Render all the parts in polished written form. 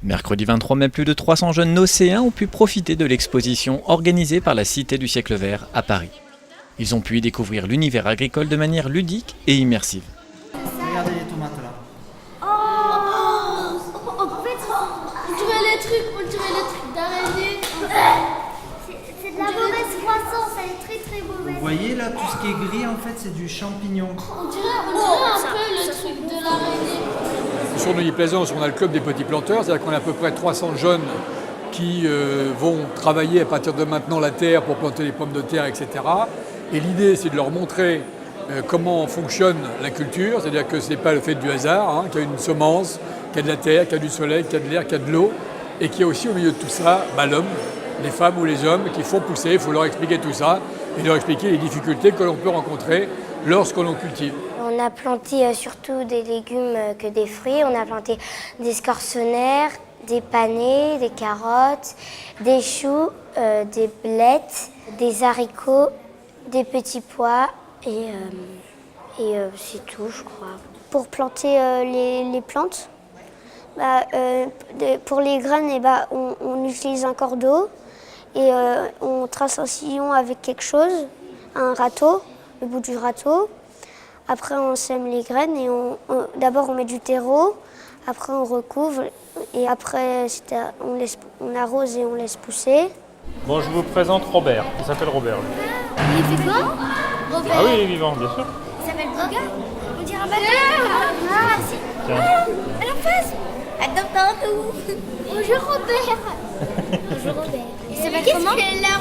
Mercredi 23 mai, plus de 300 jeunes nocéens ont pu profiter de l'exposition organisée par la Cité du siècle vert à Paris. Ils ont pu y découvrir l'univers agricole de manière ludique et immersive. Regardez les tomates là. En fait, on dirait les trucs d'araignée. C'est de la mauvaise croissance, elle est très mauvaise. Vous voyez là, tout ce qui est gris en fait c'est du champignon. On dirait un peu le truc de l'araignée. Sur Neuilly-Plaisance, on a le club des petits planteurs, c'est-à-dire qu'on a à peu près 300 jeunes qui vont travailler à partir de maintenant la terre pour planter les pommes de terre, etc. Et l'idée, c'est de leur montrer comment fonctionne la culture, c'est-à-dire que ce n'est pas le fait du hasard, qu'il y a une semence, qu'il y a de la terre, qu'il y a du soleil, qu'il y a de l'air, qu'il y a de l'eau, et qu'il y a aussi au milieu de tout ça l'homme, les femmes ou les hommes qui font pousser. Il faut leur expliquer tout ça et leur expliquer les difficultés que l'on peut rencontrer lorsque l'on cultive. On a planté surtout des légumes que des fruits. On a planté des scorsonères, des panais, des carottes, des choux, des blettes, des haricots, des petits pois et c'est tout, je crois. Pour planter les plantes, pour les graines, on utilise un cordeau et on trace un sillon avec quelque chose, un râteau, le bout du râteau. Après, on sème les graines et d'abord on met du terreau, après on recouvre et après on arrose et on laisse pousser. Bon, je vous présente Robert. Il s'appelle Robert. Lui. Il est vivant, Robert? Ah oui, il est vivant, bien sûr. Il s'appelle Boga? On dirait un bateau. Ah, si. Tiens. À la face. Attends. Bonjour Robert. Bonjour Robert. Il s'appelle comment?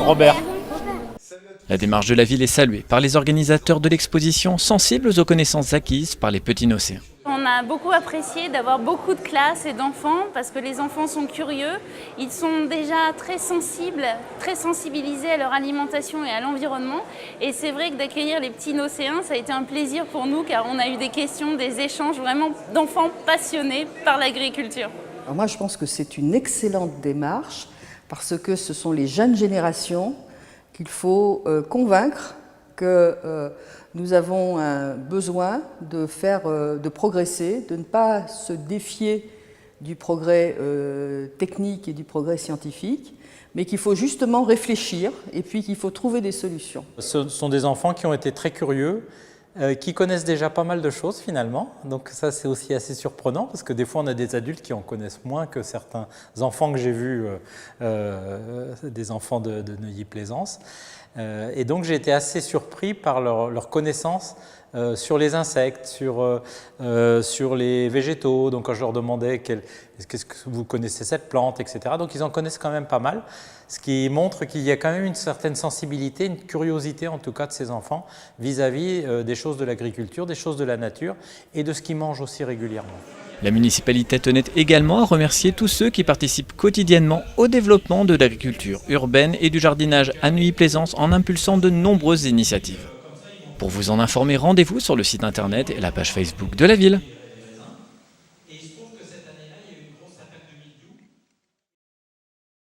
Robert. La démarche de la ville est saluée par les organisateurs de l'exposition, sensibles aux connaissances acquises par les petits nocéens. On a beaucoup apprécié d'avoir beaucoup de classes et d'enfants parce que les enfants sont curieux, ils sont déjà très sensibles, très sensibilisés à leur alimentation et à l'environnement. Et c'est vrai que d'accueillir les petits nocéens, ça a été un plaisir pour nous car on a eu des questions, des échanges vraiment d'enfants passionnés par l'agriculture. Alors moi, je pense que c'est une excellente démarche parce que ce sont les jeunes générations qu'il faut convaincre que nous avons un besoin de progresser, de ne pas se défier du progrès technique et du progrès scientifique, mais qu'il faut justement réfléchir et puis qu'il faut trouver des solutions. Ce sont des enfants qui ont été très curieux, qui connaissent déjà pas mal de choses finalement, donc ça c'est aussi assez surprenant parce que des fois on a des adultes qui en connaissent moins que certains enfants que j'ai vus, des enfants de Neuilly-Plaisance, et donc j'ai été assez surpris par leur connaissance sur les insectes, sur les végétaux. Donc quand je leur demandais qu'est-ce que vous connaissez cette plante, etc. Donc ils en connaissent quand même pas mal, ce qui montre qu'il y a quand même une certaine sensibilité, une curiosité en tout cas de ces enfants vis-à-vis des choses de l'agriculture, des choses de la nature et de ce qu'ils mangent aussi régulièrement. La municipalité tenait également à remercier tous ceux qui participent quotidiennement au développement de l'agriculture urbaine et du jardinage à Neuilly-Plaisance en impulsant de nombreuses initiatives. Pour vous en informer, rendez-vous sur le site internet et la page Facebook de la ville.